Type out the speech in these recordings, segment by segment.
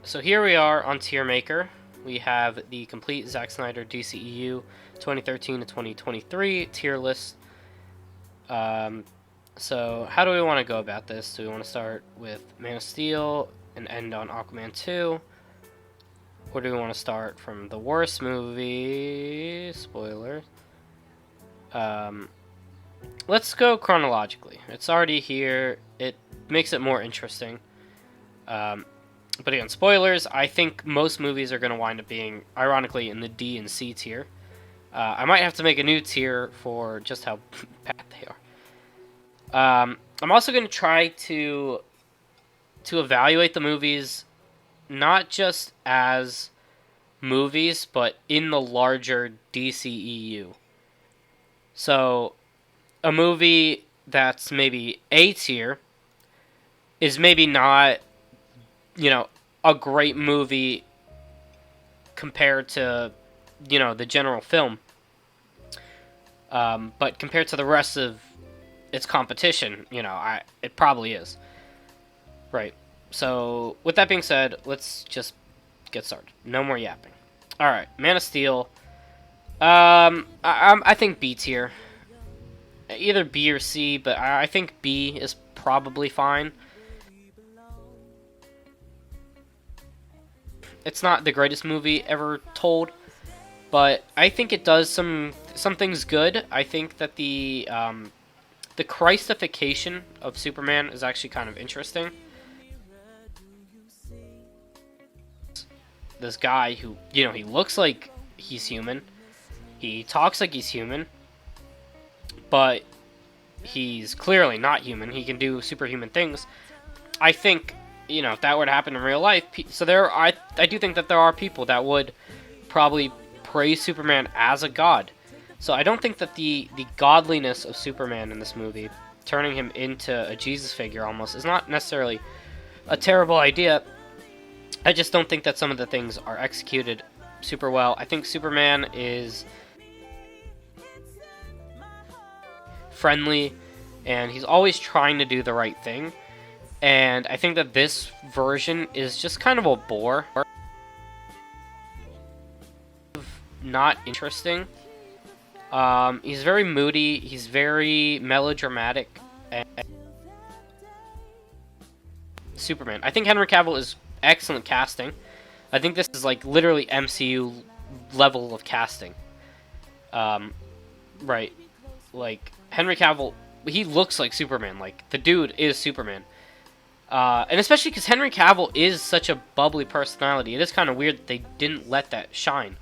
So here we are on Tier Maker. We have the complete Zack Snyder DCEU 2013 to 2023 tier list. So how do we want to go about this? Do we want to start with Man of Steel and end on Aquaman 2? Or do we want to start from the worst movie? Spoiler. Let's go chronologically. It's already here. It makes it more interesting. But again, spoilers, I think most movies are going to wind up being, ironically, in the D and C tier. I might have to make a new tier for just how bad they are. I'm also going to try to evaluate the movies not just as movies, but in the larger DCEU. So, a movie that's maybe A tier is maybe not, a great movie compared to, the general film. But compared to the rest of its competition, it probably is. Right. So, with that being said, let's just get started. No more yapping. Alright, Man of Steel. I think B tier. Either B or C, but I think B is probably fine. It's not the greatest movie ever told, but I think it does some things good. I think that the Christification of Superman is actually kind of interesting. This guy who, he looks like he's human. He talks like he's human. But he's clearly not human. He can do superhuman things. I think, if that were to happen in real life, so I do think that there are people that would probably praise Superman as a god. So I don't think that the godliness of Superman in this movie, turning him into a Jesus figure almost, is not necessarily a terrible idea. I just don't think that some of the things are executed super well. I think Superman is friendly, and he's always trying to do the right thing. And I think that this version is just kind of a bore. Not interesting. He's very moody. He's very melodramatic. And Superman. I think Henry Cavill is excellent casting. I think this is like literally MCU level of casting. Right. Like, Henry Cavill, he looks like Superman. Like, the dude is Superman. And especially because Henry Cavill is such a bubbly personality. It is kind of weird that they didn't let that shine.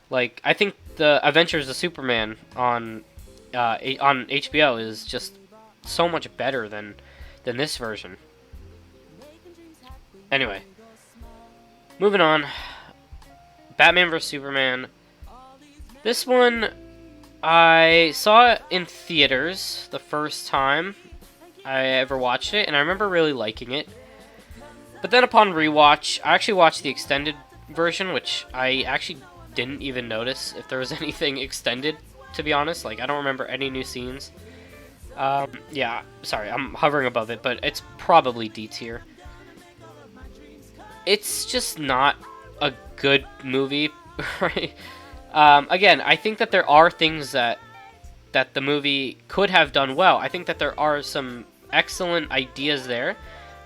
Like, I think the Adventures of Superman on HBO is just so much better than this version. Anyway, moving on. Batman vs Superman. This one, I saw it in theaters the first time I ever watched it, and I remember really liking it. But then upon rewatch, I actually watched the extended version, which I actually didn't even notice if there was anything extended, to be honest. Like, I don't remember any new scenes. Yeah, sorry, I'm hovering above it, but it's probably D tier. It's just not a good movie, right? Again, I think that there are things that the movie could have done well. I think that there are some excellent ideas there.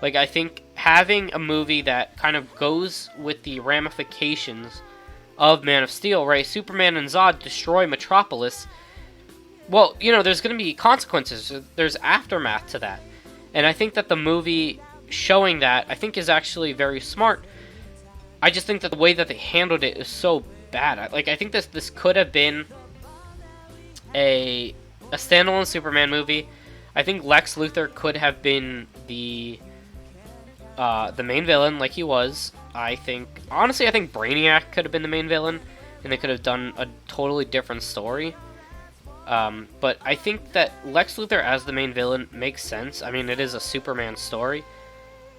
Like, I think having a movie that kind of goes with the ramifications of Man of Steel, right? Superman and Zod destroy Metropolis. Well, there's going to be consequences. There's aftermath to that. And I think that the movie showing that, I think, is actually very smart. I just think that the way that they handled it is so bad. I think this could have been a standalone Superman movie. I think Lex Luthor could have been the main villain, like he was. I think Brainiac could have been the main villain, and they could have done a totally different story. But I think that Lex Luthor as the main villain makes sense. I mean, it is a Superman story.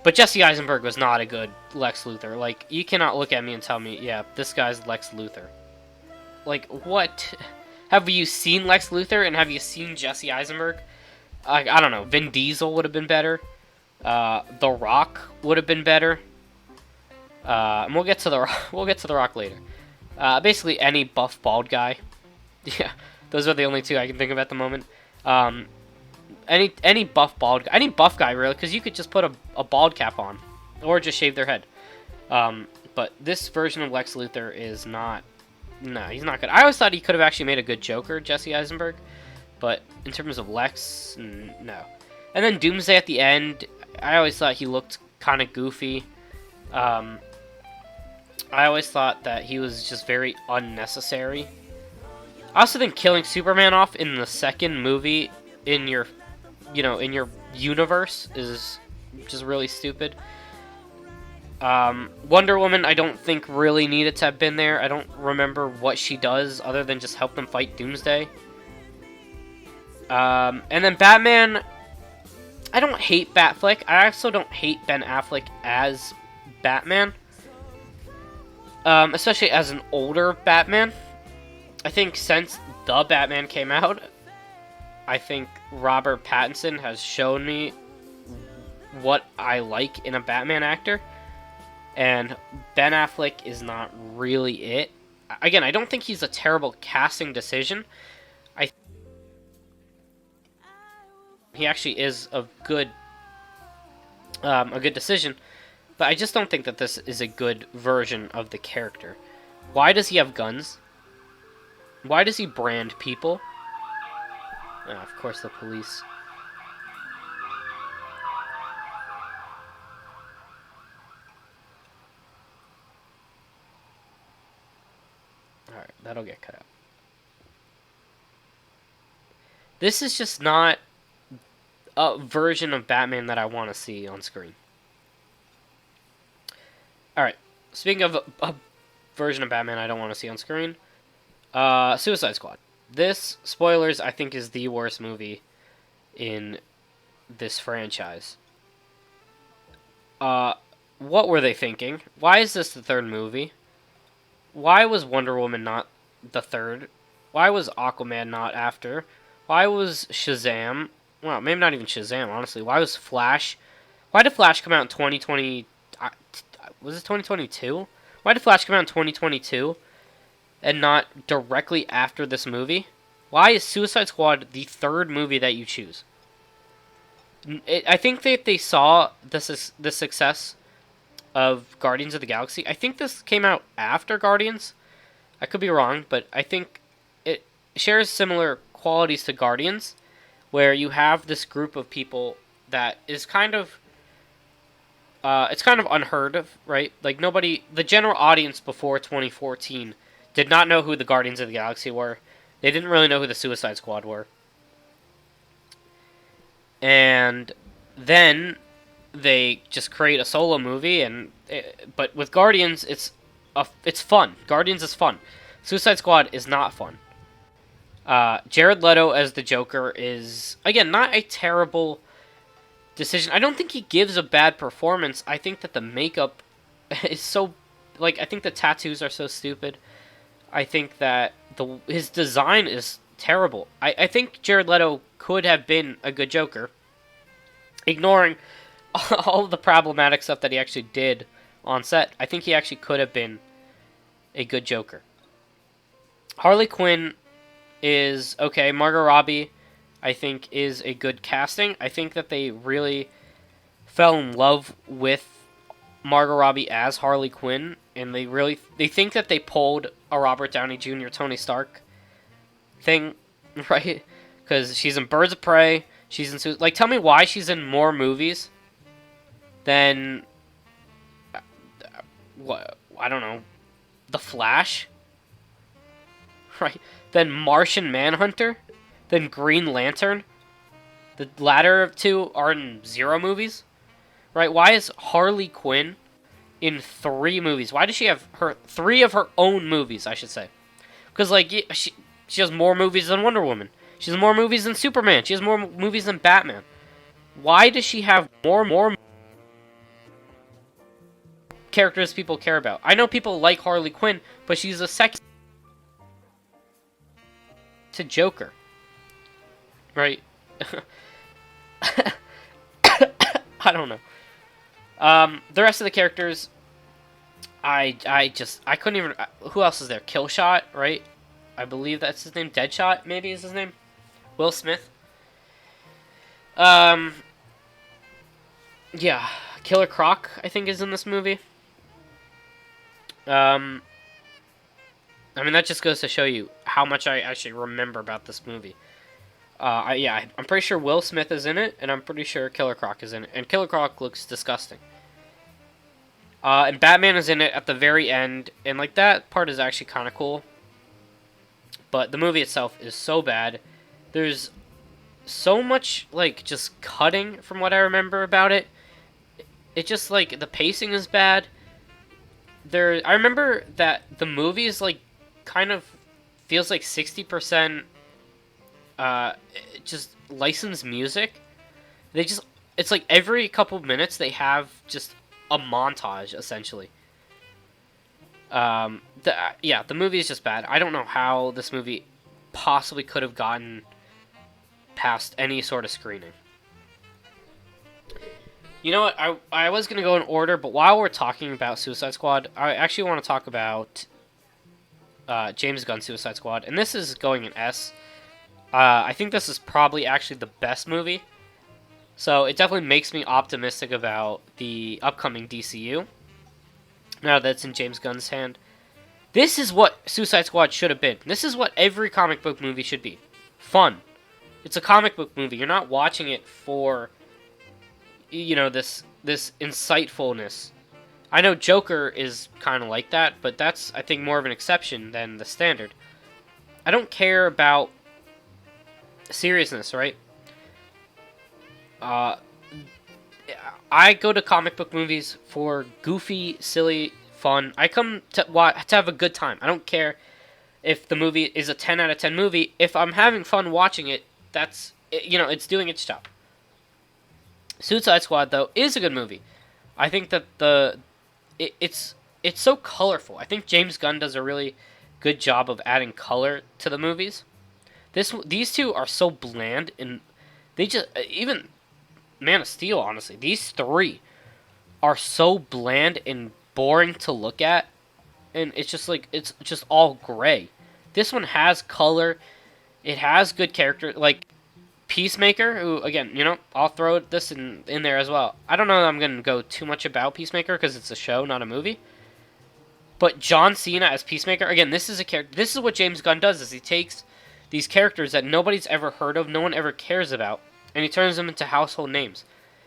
But Jesse Eisenberg was not a good Lex Luthor. Like, you cannot look at me and tell me, yeah, this guy's Lex Luthor. Like, what? Have you seen Lex Luthor, and have you seen Jesse Eisenberg? I don't know. Vin Diesel would have been better. The Rock would have been better. And we'll get to the we'll get to the Rock later. Basically, any buff bald guy. Yeah, those are the only two I can think of at the moment. Any buff bald, any buff guy really, because you could just put a bald cap on, or just shave their head. But this version of Lex Luthor is not. No, he's not good. I always thought he could have actually made a good Joker, Jesse Eisenberg. But in terms of Lex, no. And then Doomsday at the end, I always thought he looked kind of goofy. I always thought that he was just very unnecessary. I also think killing Superman off in the second movie in your, in your universe is just really stupid. Wonder Woman, I don't think really needed to have been there. I don't remember what she does other than just help them fight Doomsday. And then Batman, I don't hate Batfleck. I also don't hate Ben Affleck as Batman. Especially as an older Batman. I think since The Batman came out, I think Robert Pattinson has shown me what I like in a Batman actor. And Ben Affleck is not really it. Again, I don't think he's a terrible casting decision. He actually is a good decision. But I just don't think that this is a good version of the character. Why does he have guns? Why does he brand people? Of course, the police. Alright, that'll get cut out. This is just not a version of Batman that I want to see on screen. Alright, speaking of a version of Batman I don't want to see on screen, Suicide Squad. This, spoilers, I think is the worst movie in this franchise. What were they thinking? Why is this the third movie? Why was Wonder Woman not the third? Why was Aquaman not after? Why was Shazam? Well, maybe not even Shazam, honestly. Why was Flash? Why did Flash come out in 2020? Was it 2022? Why did Flash come out in 2022 and not directly after this movie? Why is Suicide Squad the third movie that you choose? I think that they saw the success of Guardians of the Galaxy. I think this came out after Guardians. I could be wrong, but I think it shares similar qualities to Guardians, where you have this group of people that is kind of it's kind of unheard of, right? Like nobody, the general audience before 2014 did not know who the Guardians of the Galaxy were. They didn't really know who the Suicide Squad were. And then they just create a solo movie, but with Guardians, it's fun. Guardians is fun. Suicide Squad is not fun. Jared Leto as the Joker is, again, not a terrible decision. I don't think he gives a bad performance. I think that the makeup is so, I think the tattoos are so stupid. I think that his design is terrible. I think Jared Leto could have been a good Joker, ignoring all of the problematic stuff that he actually did on set. I think he actually could have been a good Joker. Harley Quinn is okay. Margot Robbie, I think, is a good casting. I think that they really fell in love with Margot Robbie as Harley Quinn, and they think that they pulled a Robert Downey Jr. Tony Stark thing, right? Because she's in Birds of Prey, she's in tell me why she's in more movies than what, I don't know, The Flash, right? Then Martian Manhunter, then Green Lantern. The latter two are in 0 movies, right? Why is Harley Quinn in 3 movies? Why does she have 3 of her own movies, I should say? Because, she has more movies than Wonder Woman. She has more movies than Superman. She has more movies than Batman. Why does she have more characters people care about? I know people like Harley Quinn, but she's a second to Joker, right? I don't know. The rest of the characters, I couldn't even. Who else is there? Killshot, right? I believe that's his name. Deadshot, maybe is his name. Will Smith. Um, yeah, Killer Croc, I think, is in this movie. Um, I mean, that just goes to show you how much I actually remember about this movie. I'm pretty sure Will Smith is in it, and I'm pretty sure Killer Croc is in it. And Killer Croc looks disgusting. And Batman is in it at the very end, and like that part is actually kind of cool. But the movie itself is so bad. There's so much like just cutting from what I remember about it. It just like the pacing is bad. I remember that the movie is like kind of feels like 60% just licensed music. It's like every couple minutes they have just a montage essentially. The movie is just bad. I don't know how this movie possibly could have gotten past any sort of screening. You know what? I was going to go in order, but while we're talking about Suicide Squad, I actually want to talk about James Gunn's Suicide Squad. And this is going in S. I think this is probably actually the best movie. So it definitely makes me optimistic about the upcoming DCU. Now that it's in James Gunn's hand. This is what Suicide Squad should have been. This is what every comic book movie should be. Fun. It's a comic book movie. You're not watching it for, this insightfulness. I know Joker is kind of like that, but that's, I think, more of an exception than the standard. I don't care about seriousness, right? I go to comic book movies for goofy, silly fun. I come to have a good time. I don't care if the movie is a 10 out of 10 movie. If I'm having fun watching it, it's doing its job. Suicide Squad, though, is a good movie. I think that it's so colorful. I think James Gunn does a really good job of adding color to the movies. These two are so bland, and they just even Man of Steel, honestly, these three are so bland and boring to look at, and it's just all gray. This one has color. It has good character, like Peacemaker, who, again, I'll throw this in there as well. I don't know that I'm going to go too much about Peacemaker because it's a show, not a movie. But John Cena as Peacemaker, again, this is a character. This is what James Gunn does, is he takes these characters that nobody's ever heard of, no one ever cares about, and he turns them into household names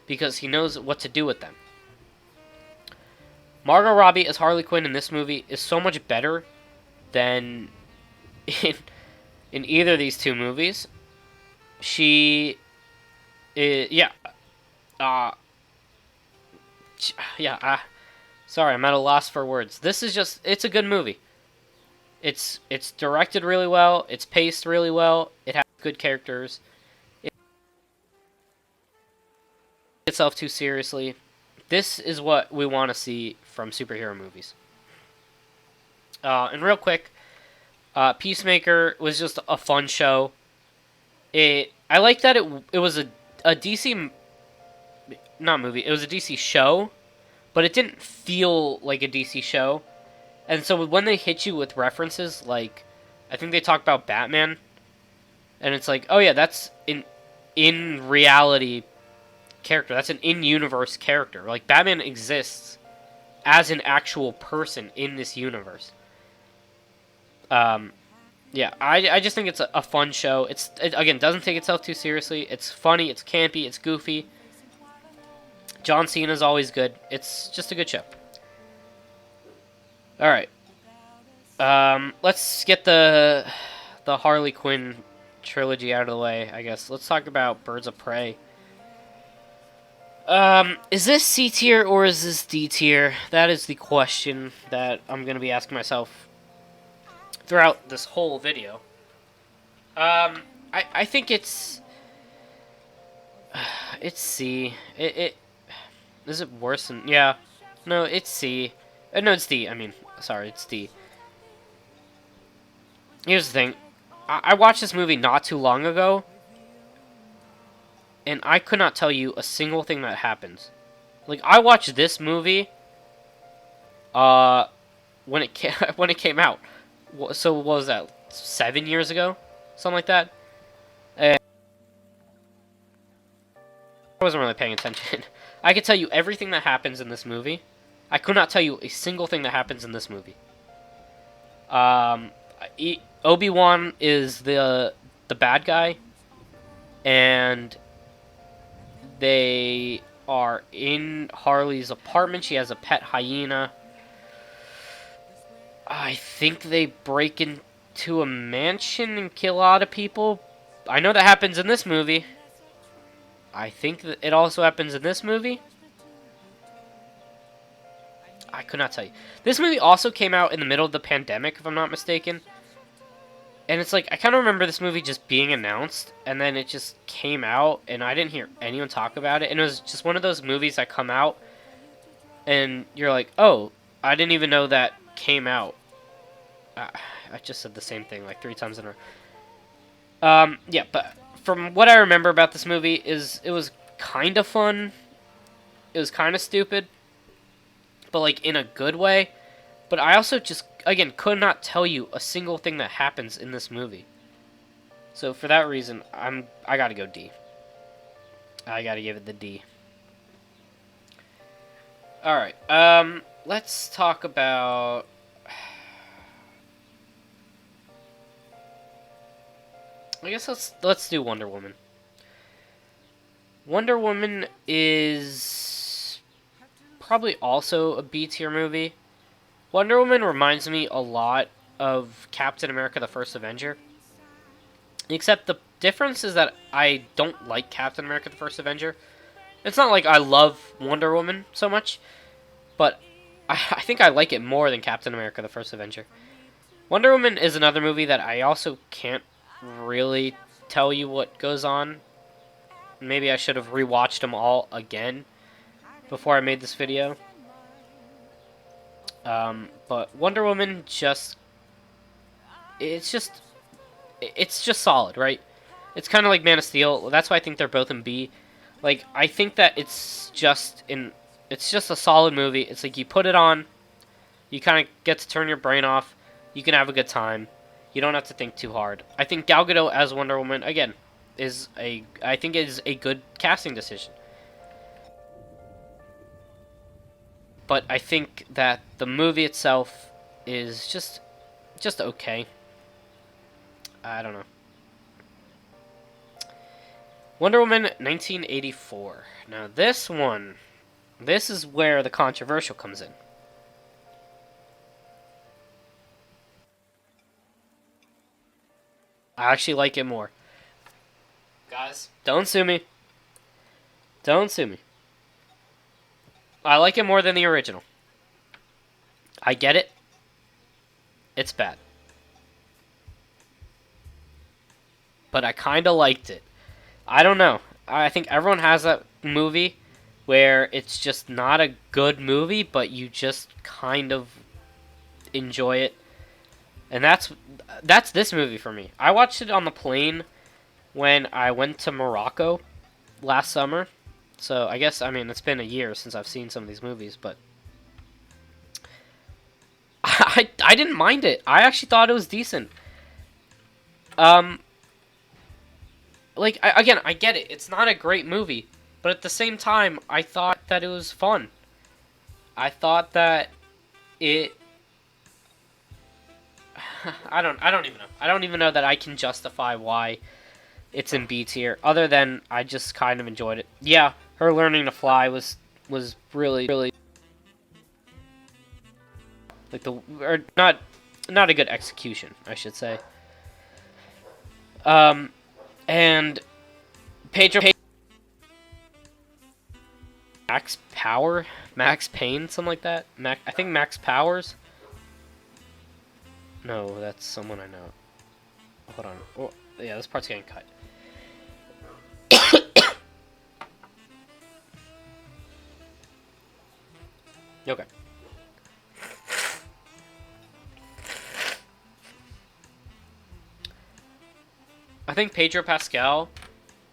because he knows what to do with them. Margot Robbie as Harley Quinn in this movie is so much better than in either of these two movies. She is, sorry, I'm at a loss for words. This is it's a good movie. It's directed really well. It's paced really well. It has good characters. It takes itself too seriously. This is what we want to see from superhero movies. And real quick, Peacemaker was just a fun show. I like that it was a DC, not movie. It was a DC show, but it didn't feel like a DC show. And so when they hit you with references, like I think they talked about Batman, and it's like, oh yeah, that's in reality character. That's an in-universe character. Like Batman exists as an actual person in this universe. I just think it's a fun show. It again doesn't take itself too seriously. It's funny. It's campy. It's goofy. John Cena's always good. It's just a good show. All right. Let's get the Harley Quinn trilogy out of the way, I guess. Let's talk about Birds of Prey. Is this C tier or is this D tier? That is the question that I'm going to be asking myself throughout this whole video. I think it's C. Is it worse than... Yeah. No, it's C. No, it's D. I mean, sorry, it's D. Here's the thing. I watched this movie not too long ago, and I could not tell you a single thing that happens. Like, I watched this movie, Uh, when it came out. So what was that? 7 years ago, something like that. And I wasn't really paying attention. I could tell you everything that happens in this movie. I could not tell you a single thing that happens in this movie. Um, Obi-Wan is the bad guy, and they are in Harley's apartment. She has a pet hyena. I think they break into a mansion and kill a lot of people. I know that happens in this movie. I think that it also happens in this movie. I could not tell you. This movie also came out in the middle of the pandemic, if I'm not mistaken. And it's like, I kind of remember this movie just being announced, and then it just came out, and I didn't hear anyone talk about it. And it was just one of those movies that come out, and you're like, oh, I didn't even know that came out. I just said the same thing like 3 times in a row. Yeah, but from what I remember about this movie is it was kind of fun. It was kind of stupid, but like in a good way. But I also just, again, could not tell you a single thing that happens in this movie. So for that reason, I gotta go D. I gotta give it the D. Alright, let's talk about... I guess let's do Wonder Woman. Wonder Woman is probably also a B tier movie. Wonder Woman reminds me a lot of Captain America: The First Avenger. Except the difference is that I don't like Captain America: The First Avenger. It's not like I love Wonder Woman so much, but I think I like it more than Captain America: The First Avenger. Wonder Woman is another movie that I also can't really tell you what goes on. Maybe I should have rewatched them all again before I made this video. But Wonder Woman it's just solid, right? It's kind of like Man of Steel. That's why I think they're both in B. Like, I think that it's just a solid movie. It's like you put it on, you kind of get to turn your brain off, you can have a good time. You don't have to think too hard. I think Gal Gadot as Wonder Woman, again, is a good casting decision. But I think that the movie itself is just okay. I don't know. Wonder Woman 1984. Now this is where the controversial comes in. I actually like it more. Guys, don't sue me. Don't sue me. I like it more than the original. I get it. It's bad. But I kind of liked it. I don't know. I think everyone has that movie where it's just not a good movie, but you just kind of enjoy it. And that's this movie for me. I watched it on the plane when I went to Morocco last summer. So I guess, I mean, it's been a year since I've seen some of these movies, but I didn't mind it. I actually thought it was decent. Again, I get it. It's not a great movie, but at the same time, I thought that it was fun. I thought that it... I don't even know. I don't even know that I can justify why it's in B tier, other than I just kind of enjoyed it. Yeah, her learning to fly was really like not a good execution, I should say. And Pedro Max Payne, something like that. I think Max Powers. No, that's someone I know. Hold on. Oh, yeah, this part's getting cut. Okay. I think Pedro Pascal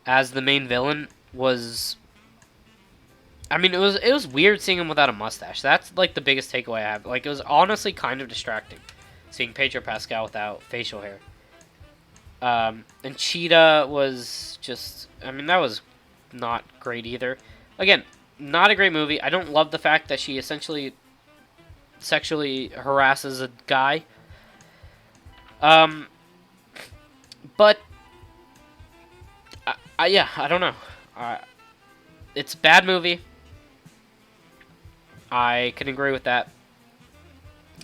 as the main villain was I mean, it was weird seeing him without a mustache. That's like the biggest takeaway I have. Like, it was honestly kind of distracting seeing Pedro Pascal without facial hair. And Cheetah was just, I mean, that was not great either. Again, not a great movie. I don't love the fact that she essentially sexually harasses a guy. But yeah, I don't know. It's a bad movie. I can agree with that.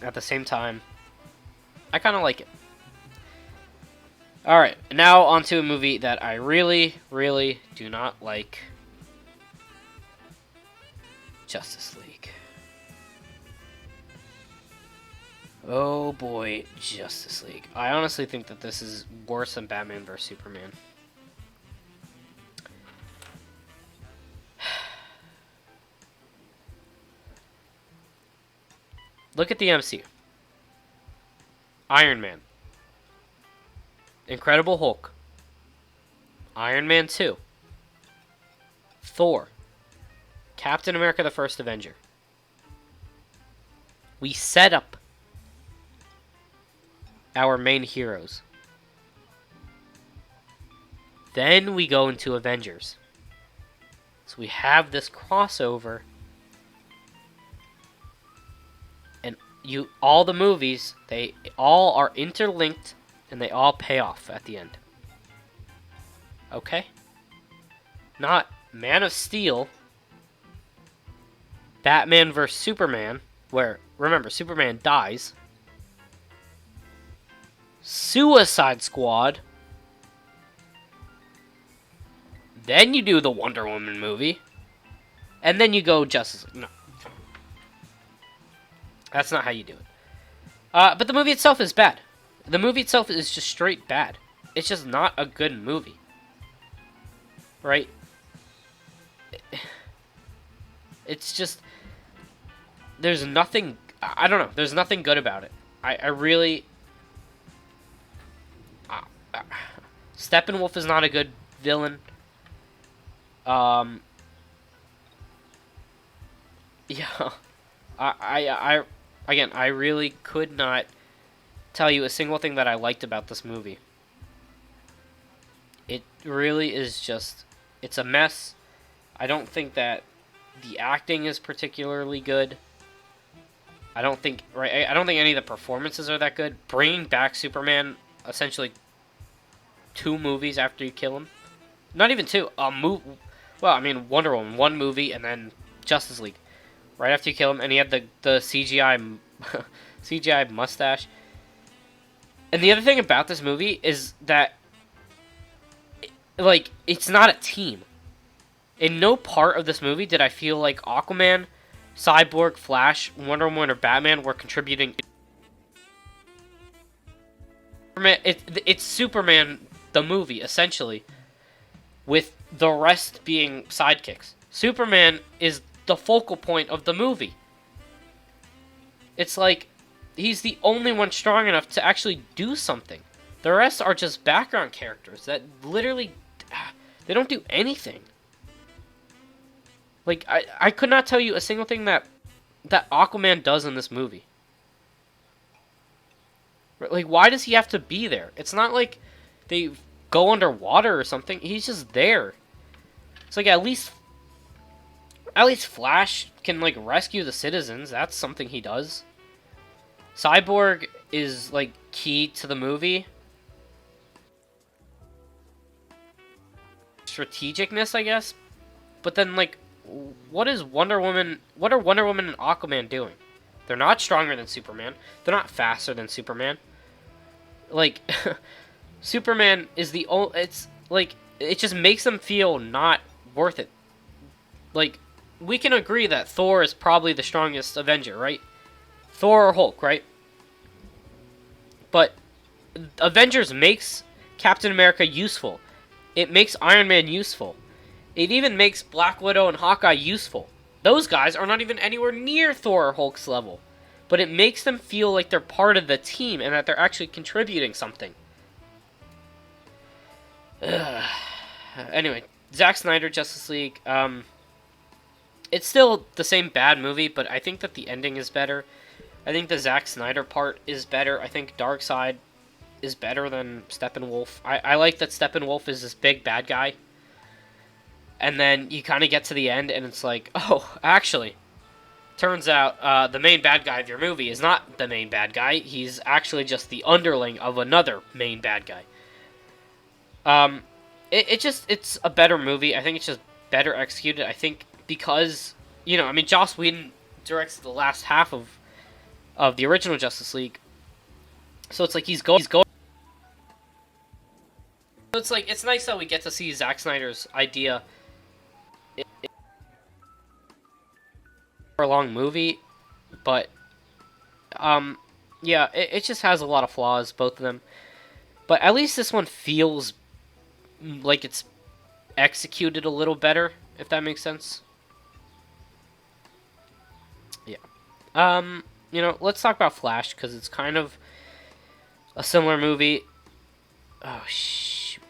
At the same time, I kind of like it. Alright, now onto a movie that I really, really do not like. Justice League. Oh boy, Justice League. I honestly think that this is worse than Batman vs. Superman. Look at the MCU. Iron Man. Incredible Hulk. Iron Man 2. Thor. Captain America the First Avenger. We set up our main heroes. Then we go into Avengers. So we have this crossover. And all the movies, they all are interlinked and they all pay off at the end. Okay? Not Man of Steel, Batman vs. Superman, where, remember, Superman dies. Suicide Squad. Then you do the Wonder Woman movie. And then you go Justice League. No. That's not how you do it. But the movie itself is bad. The movie itself is just straight bad. It's just not a good movie. Right? It's just... There's nothing... I don't know. There's nothing good about it. I really... Steppenwolf is not a good villain. Yeah. Again, I really could not tell you a single thing that I liked about this movie. It really is just... It's a mess. I don't think that the acting is particularly good. I don't think any of the performances are that good. Bringing back Superman, essentially 2 movies after you kill him. Not even 2. Well, I mean, Wonder Woman, 1 movie, and then Justice League. Right after you kill him, and he had the CGI CGI mustache. And the other thing about this movie is that, like, it's not a team. In no part of this movie did I feel like Aquaman, Cyborg, Flash, Wonder Woman, or Batman were contributing. It's Superman, the movie, essentially, with the rest being sidekicks. Superman is the focal point of the movie. It's like he's the only one strong enough to actually do something. The rest are just background characters that literally, they don't do anything. Like, I could not tell you a single thing that Aquaman does in this movie. Like, why does he have to be there? It's not like they go underwater or something. He's just there. It's like, at least Flash can, like, rescue the citizens. That's something he does. Cyborg is, like, key to the movie. Strategicness, I guess. But then, like, what are Wonder Woman and Aquaman doing? They're not stronger than Superman. They're not faster than Superman. Like, Superman is the only... It's, like, it just makes them feel not worth it. Like, we can agree that Thor is probably the strongest Avenger, right? Thor or Hulk, right? But Avengers makes Captain America useful. It makes Iron Man useful. It even makes Black Widow and Hawkeye useful. Those guys are not even anywhere near Thor or Hulk's level. But it makes them feel like they're part of the team and that they're actually contributing something. Anyway, Zack Snyder, Justice League. It's still the same bad movie, but I think that the ending is better. I think the Zack Snyder part is better. I think Darkseid is better than Steppenwolf. I like that Steppenwolf is this big bad guy. And then you kind of get to the end, and it's like, oh, actually, turns out the main bad guy of your movie is not the main bad guy. He's actually just the underling of another main bad guy. It's a better movie. I think it's just better executed. I think because, I mean, Joss Whedon directs the last half of the original Justice League. So it's like he's going. So it's like, it's nice that we get to see Zack Snyder's idea for a long movie, but yeah, it just has a lot of flaws, both of them. But at least this one feels like it's executed a little better, if that makes sense. Yeah. Let's talk about Flash, because it's kind of a similar movie. Oh, shoot.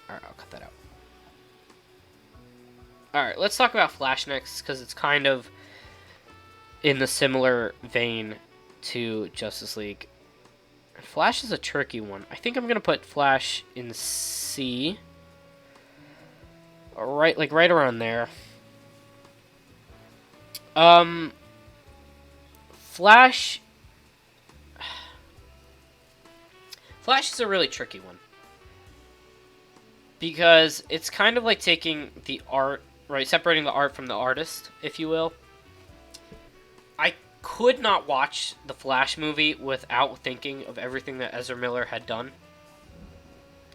Alright, I'll cut that out. Alright, let's talk about Flash next, because it's kind of in the similar vein to Justice League. Flash is a tricky one. I think I'm going to put Flash in C. Right around there. Flash is a really tricky one. Because it's kind of like taking the art, right, separating the art from the artist, if you will. I could not watch the Flash movie without thinking of everything that Ezra Miller had done.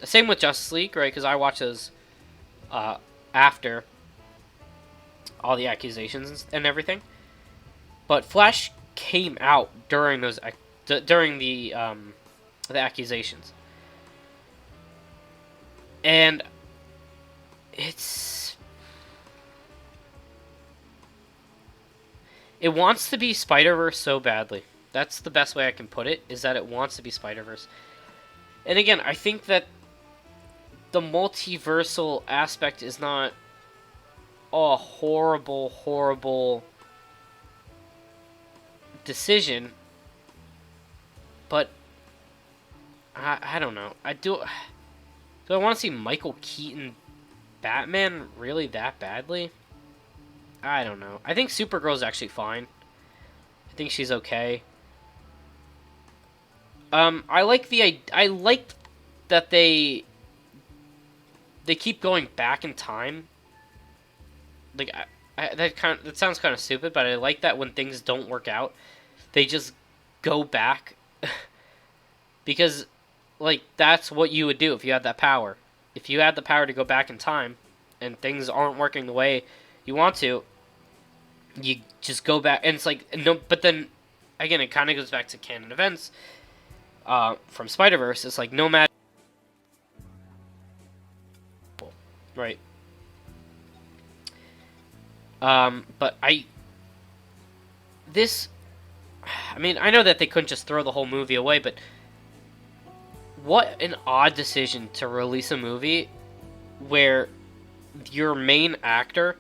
Same with Justice League, right? Because I watched those after all the accusations and everything. But Flash came out during those during the accusations, and it wants to be Spider-Verse so badly. That's the best way I can put it, is that it wants to be Spider-Verse. And again, I think that the multiversal aspect is not a horrible, horrible decision, but I don't know. Do I want to see Michael Keaton Batman really that badly? I don't know. I think Supergirl's actually fine. I think she's okay. I like that they keep going back in time. Like that sounds kind of stupid, but I like that when things don't work out, they just go back. Because like that's what you would do if you had that power. If you had the power to go back in time and things aren't working the way you want to, you just go back, and it's like, no, but then again, it kind of goes back to canon events from Spider-Verse. It's like, no matter, right? But I mean, I know that they couldn't just throw the whole movie away, but what an odd decision to release a movie where your main actor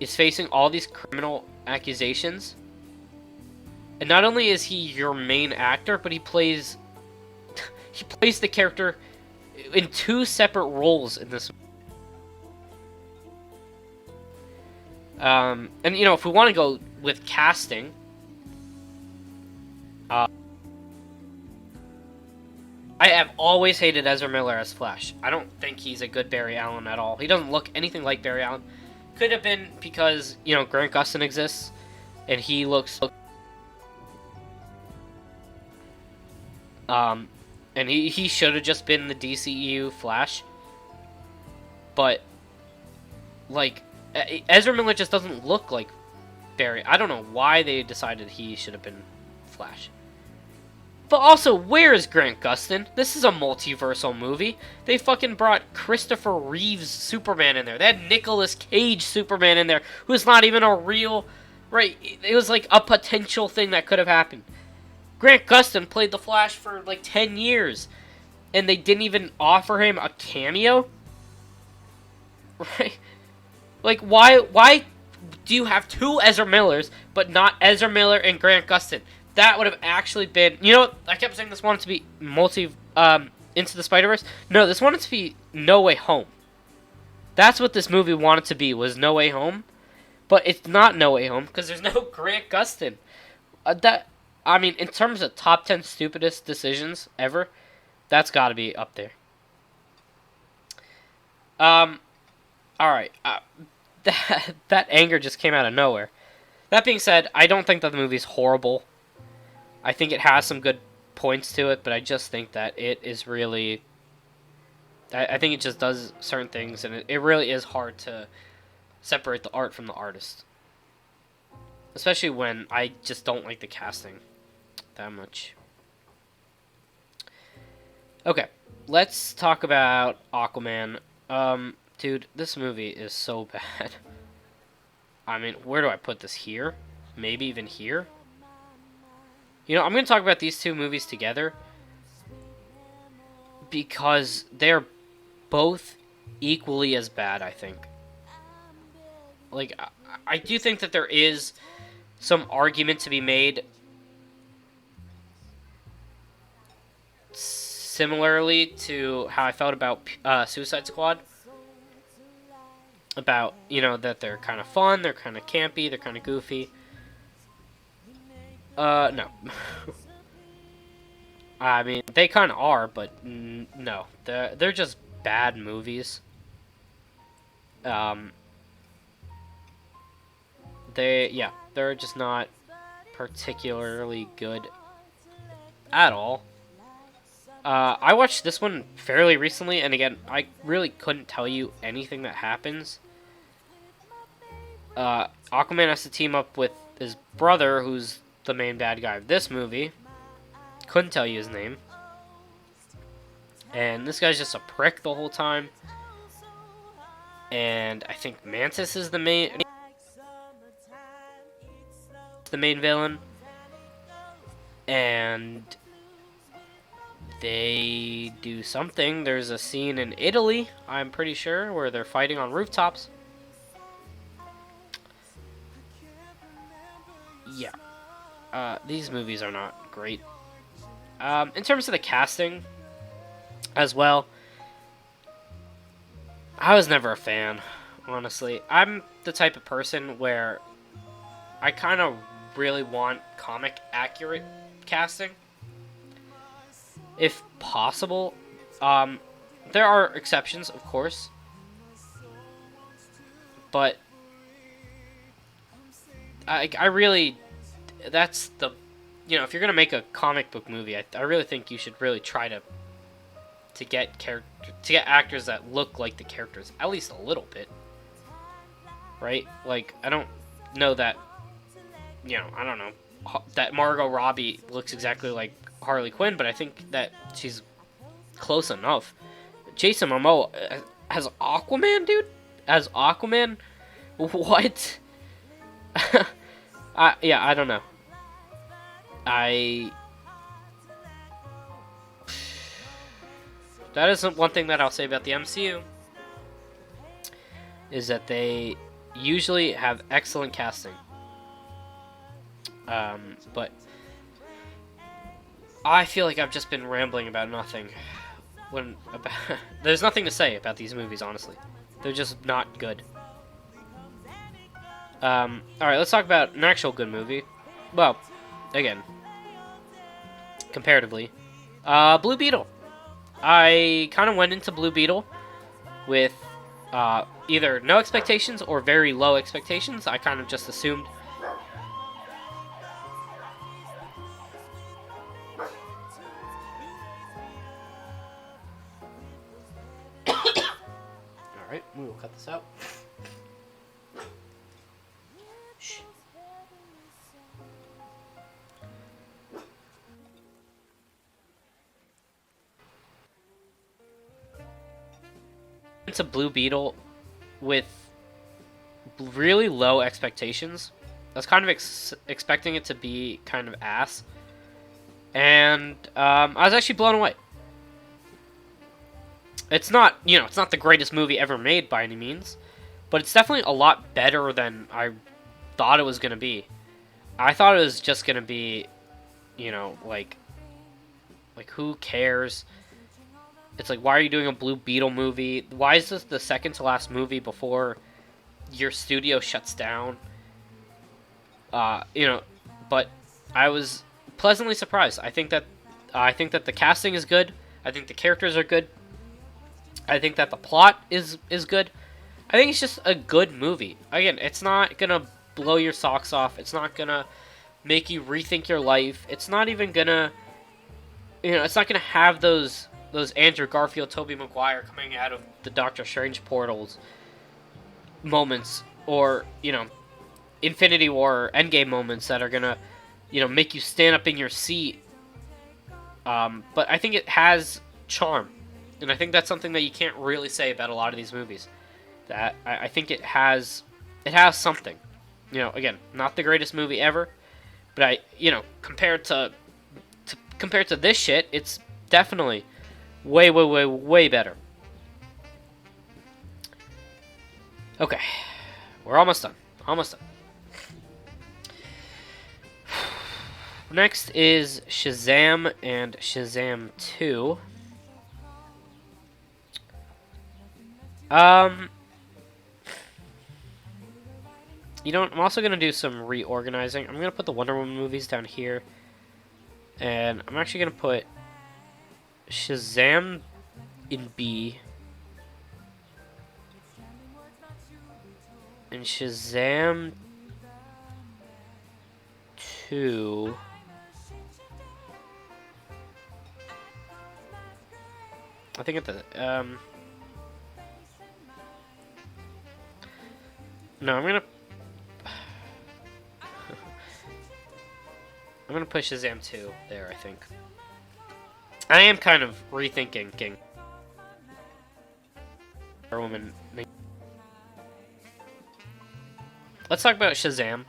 is facing all these criminal accusations. And not only is he your main actor, but he plays the character in two separate roles in this. And if we want to go with casting, I have always hated Ezra Miller as Flash. I don't think he's a good Barry Allen at all. He doesn't look anything like Barry Allen. Could have been because, Grant Gustin exists, and he looks... and he should have just been the DCEU Flash. But, like, Ezra Miller just doesn't look like Barry. I don't know why they decided he should have been Flash. But also, where is Grant Gustin? This is a multiversal movie. They fucking brought Christopher Reeve's Superman in there. They had Nicolas Cage Superman in there, who's not even a real... Right, it was like a potential thing that could have happened. Grant Gustin played the Flash for like 10 years, and they didn't even offer him a cameo? Right? Like, why do you have two Ezra Millers, but not Ezra Miller and Grant Gustin? That would have actually been... You know what? I kept saying this wanted to be Into the Spider-Verse. No, this wanted to be No Way Home. That's what this movie wanted to be, was No Way Home. But it's not No Way Home, because there's no Grant Gustin. I mean, in terms of top 10 stupidest decisions ever, that's got to be up there. Alright. That anger just came out of nowhere. That being said, I don't think that the movie's horrible. I think it has some good points to it, but I just think that it is really... I think it just does certain things, and it really is hard to separate the art from the artist. Especially when I just don't like the casting that much. Okay, let's talk about Aquaman. Dude, this movie is so bad. I mean, where do I put this? Here? Maybe even here? You know, I'm going to talk about these two movies together because they're both equally as bad, I think. Like, I do think that there is some argument to be made similarly to how I felt about Suicide Squad. About, you know, that they're kind of fun, they're kind of campy, they're kind of goofy. No. I mean, they kind of are, but no. They're just bad movies. They're just not particularly good at all. I watched this one fairly recently, and again, I really couldn't tell you anything that happens. Aquaman has to team up with his brother, who's the main bad guy of this movie. Couldn't tell you his name. And this guy's just a prick the whole time. And I think Mantis is the main villain. And they do something. There's a scene in Italy, I'm pretty sure, where they're fighting on rooftops. Yeah. These movies are not great. In terms of the casting, as well, I was never a fan, honestly. I'm the type of person where I kind of really want comic accurate casting, if possible. There are exceptions, of course, but I really, that's the, you know, if you're gonna make a comic book movie, I really think you should really try to get actors that look like the characters at least a little bit, right? Like, I don't know that, you know, I don't know that Margot Robbie looks exactly like Harley Quinn, but I think that she's close enough. Jason Momoa as Aquaman, dude? As Aquaman? What? Yeah, I don't know. That isn't one thing that I'll say about the MCU, is that they usually have excellent casting. But I feel like I've just been rambling about nothing. There's nothing to say about these movies, honestly. They're just not good. Alright, let's talk about an actual good movie. Well, again, comparatively. Blue Beetle. I kind of went into Blue Beetle with either no expectations or very low expectations. I kind of just assumed... Alright, we will cut this out. Into Blue Beetle with really low expectations. I was kind of expecting it to be kind of ass, and I was actually blown away. It's not, you know, it's not the greatest movie ever made by any means, but it's definitely a lot better than I thought it was gonna be. I thought it was just gonna be, you know, like who cares? It's like, why are you doing a Blue Beetle movie? Why is this the second to last movie before your studio shuts down? You know, but I was pleasantly surprised. I think that the casting is good. I think the characters are good. I think that the plot is good. I think it's just a good movie. Again, it's not gonna blow your socks off. It's not gonna make you rethink your life. It's not even gonna, you know, it's not gonna have those Andrew Garfield, Tobey Maguire coming out of the Doctor Strange portals moments, or, you know, Infinity War or Endgame moments that are gonna, you know, make you stand up in your seat. But I think it has charm, and I think that's something that you can't really say about a lot of these movies. That I think it has something. You know, again, not the greatest movie ever, but you know, compared to this shit, it's definitely way better. Okay, we're almost done. Almost done. Next is Shazam and Shazam 2. You know what? I'm also going to do some reorganizing. I'm going to put the Wonder Woman movies down here. And I'm actually going to put Shazam in B. And Shazam 2... I think at the, no, I'm gonna push Shazam 2 there, I think. I am kind of rethinking King Woman. Let's talk about Shazam.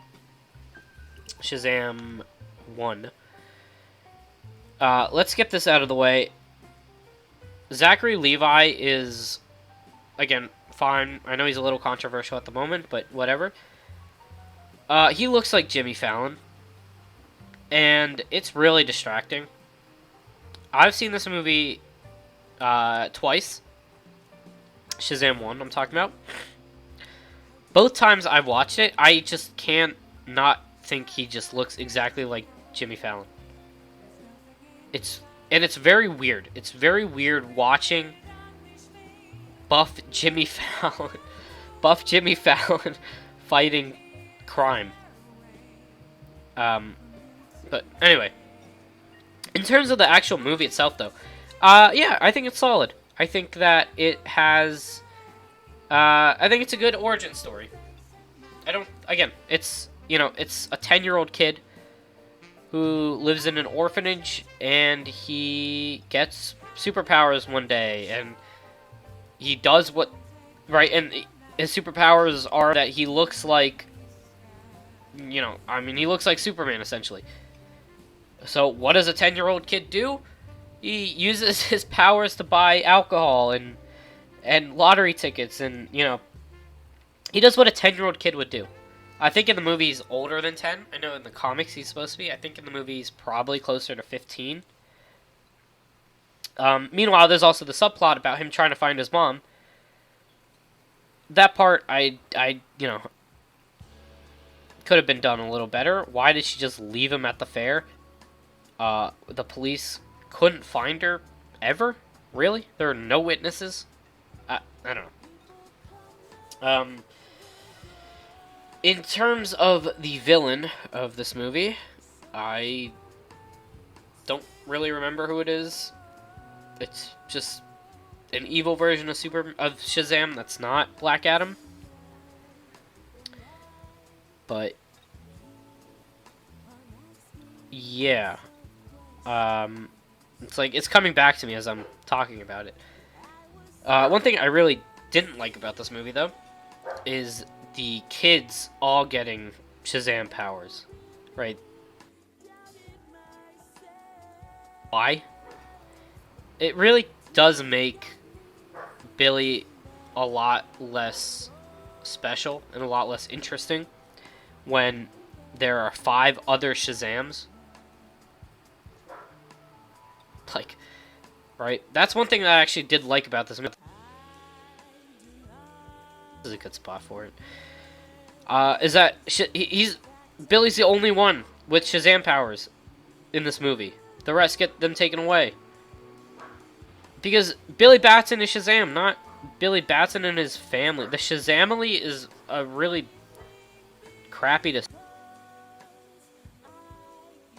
Shazam 1. Let's get this out of the way. Zachary Levi is, again, fine. I know he's a little controversial at the moment, but whatever. He looks like Jimmy Fallon, and it's really distracting. I've seen this movie twice. Shazam 1, I'm talking about. Both times I've watched it, I just can't not think he just looks exactly like Jimmy Fallon. It's very weird. It's very weird watching buff Jimmy Fallon fighting crime. But anyway, in terms of the actual movie itself, though, yeah, I think it's solid. I think that it has, I think it's a good origin story. Again, it's, you know, it's a 10-year-old kid who lives in an orphanage, and he gets superpowers one day, and he does what, right, and his superpowers are that he looks like, you know, I mean, he looks like Superman, essentially. So, what does a 10-year-old kid do? He uses his powers to buy alcohol and lottery tickets, and, you know, he does what a 10-year-old kid would do. I think in the movie he's older than 10. I know in the comics he's supposed to be. I think in the movie he's probably closer to 15. Meanwhile, there's also the subplot about him trying to find his mom. That part, I you know, could have been done a little better. Why did she just leave him at the fair? The police couldn't find her ever? Really? There are no witnesses? I don't know. In terms of the villain of this movie, I don't really remember who it is. It's just an evil version of Shazam that's not Black Adam. But yeah. It's like, it's coming back to me as I'm talking about it. One thing I really didn't like about this movie, though, is the kids all getting Shazam powers, right? Why? It really does make Billy a lot less special and a lot less interesting when there are 5 other Shazams. Like, right? That's one thing that I actually did like about this movie. This is a good spot for it. Is that Billy's the only one with Shazam powers in this movie. The rest get them taken away. Because Billy Batson is Shazam, not Billy Batson and his family. The Shazamily is a really crappy to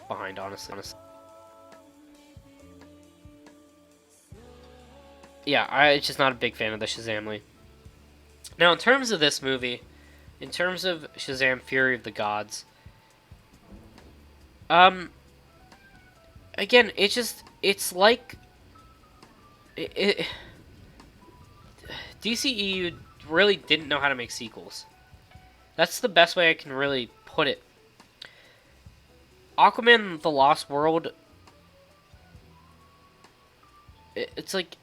behind, honestly. Yeah, I'm just not a big fan of the Shazamily. Now, in terms of this movie, in terms of Shazam: Fury of the Gods, again, it's like DCEU really didn't know how to make sequels. That's the best way I can really put it. Aquaman: The Lost World, it's like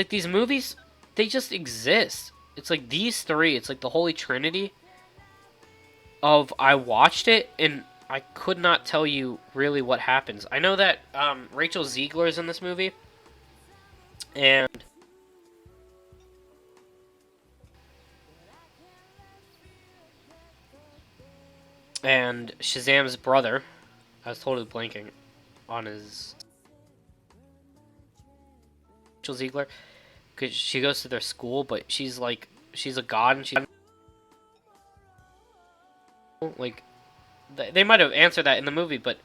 these movies, they just exist. It's like these three, it's like the holy trinity of I watched it and I could not tell you really what happens. I know that Rachel Ziegler is in this movie, and Shazam's brother, I was totally blanking on his Rachel Ziegler, because she goes to their school, but she's a god, and she's like, they might have answered that in the movie, but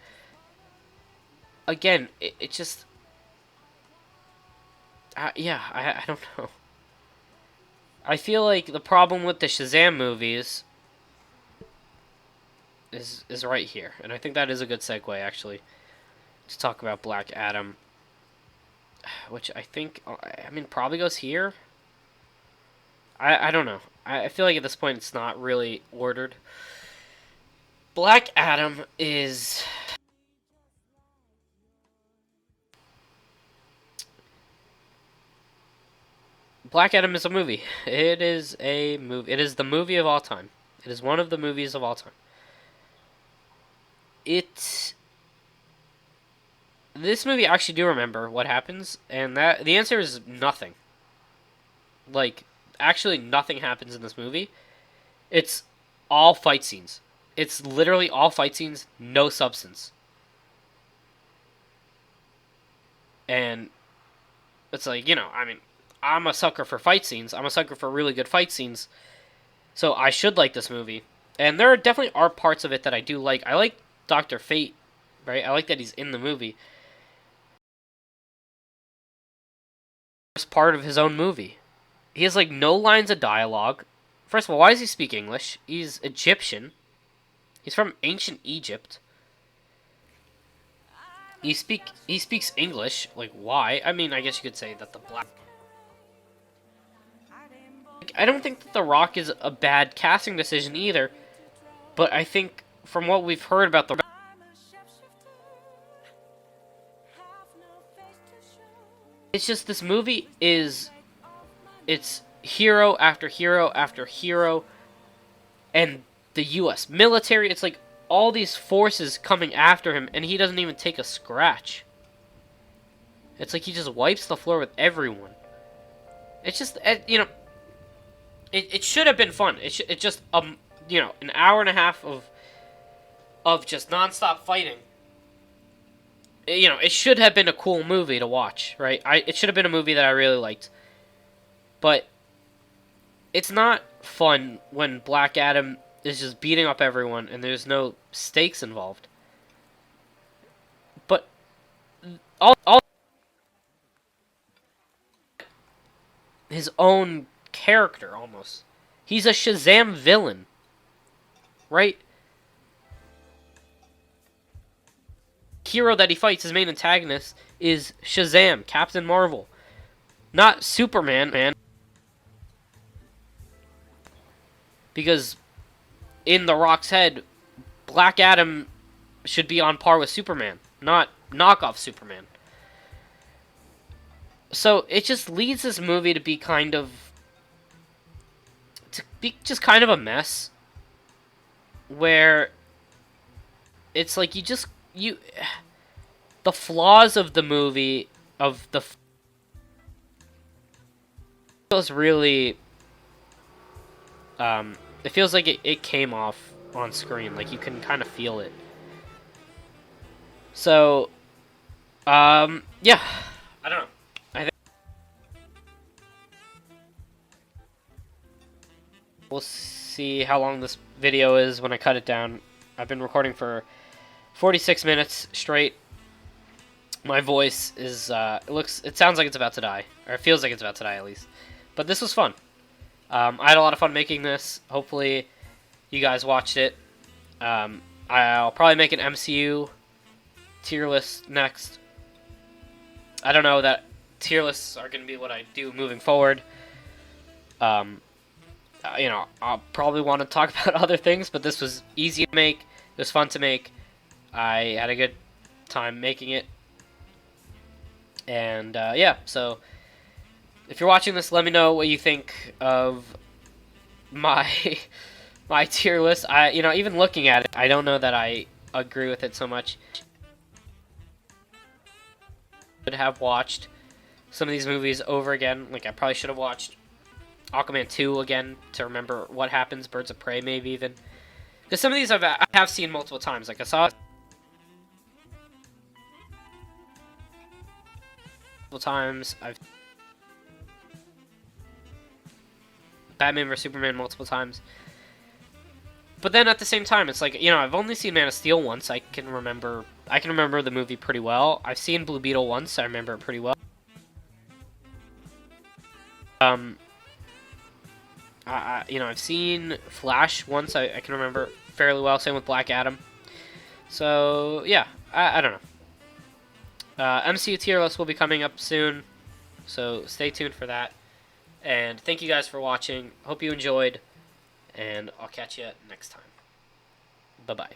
again, it just, yeah, I don't know. I feel like the problem with the Shazam movies is right here, and I think that is a good segue, actually, to talk about Black Adam, which I think, I mean, probably goes here. I don't know. I feel like at this point it's not really ordered. Black Adam is... Black Adam is a movie. It is a movie. It is the movie of all time. It is one of the movies of all time. This movie, I actually do remember what happens, and the answer is nothing. Like, actually nothing happens in this movie. It's all fight scenes. It's literally all fight scenes, no substance. And it's like, you know, I mean, I'm a sucker for fight scenes. I'm a sucker for really good fight scenes. So I should like this movie. And there definitely are parts of it that I do like. I like Dr. Fate, right? I like that he's in the movie. It's part of his own movie. He has, like, no lines of dialogue. First of all, why does he speak English? He's Egyptian. He's from ancient Egypt. He speaks English. Like, why? I mean, I guess you could say that the black... I don't think that The Rock is a bad casting decision either. But I think, from what we've heard about The Rock... It's just, this movie is... It's hero after hero after hero. And the U.S. military, it's like all these forces coming after him, and he doesn't even take a scratch. It's like he just wipes the floor with everyone. It's just, you know, it should have been fun. It just, you know, an hour and a half of just nonstop fighting. You know, it should have been a cool movie to watch, right? It should have been a movie that I really liked. But it's not fun when Black Adam is just beating up everyone and there's no stakes involved. But all his own character, almost. He's a Shazam villain, right? Hero that he fights, his main antagonist, is Shazam, Captain Marvel, not Superman, man. Because in The Rock's head, Black Adam should be on par with Superman, not knockoff Superman. So it just leads this movie to be just kind of a mess, where it's like you the flaws of the movie of the feels really it feels like it came off on screen, like you can kind of feel it. So yeah, I don't know. I think we'll see how long this video is when I cut it down. I've been recording for 46 minutes straight. My voice is it sounds like it's about to die, or it feels like it's about to die at least. But this was fun. I had a lot of fun making this. Hopefully you guys watched it. I'll probably make an MCU tier list next. I don't know, that tier lists are going to be what I do moving forward. You know, I'll probably want to talk about other things, but this was easy to make. It was fun to make. I had a good time making it. And yeah, so if you're watching this, let me know what you think of my my tier list. You know, even looking at it, I don't know that I agree with it so much. I should have watched some of these movies over again. Like, I probably should have watched Aquaman 2 again to remember what happens. Birds of Prey, maybe even. Because some of these I have seen multiple times. Like, I saw it multiple times. I've Batman vs Superman multiple times. But then at the same time, it's like, you know, I've only seen Man of Steel once. I can remember the movie pretty well. I've seen Blue Beetle once. I remember it pretty well. You know, I've seen Flash once. I can remember fairly well. Same with Black Adam. So yeah, I don't know. MCU tier list will be coming up soon, so stay tuned for that. And thank you guys for watching. Hope you enjoyed, and I'll catch you next time. Bye-bye.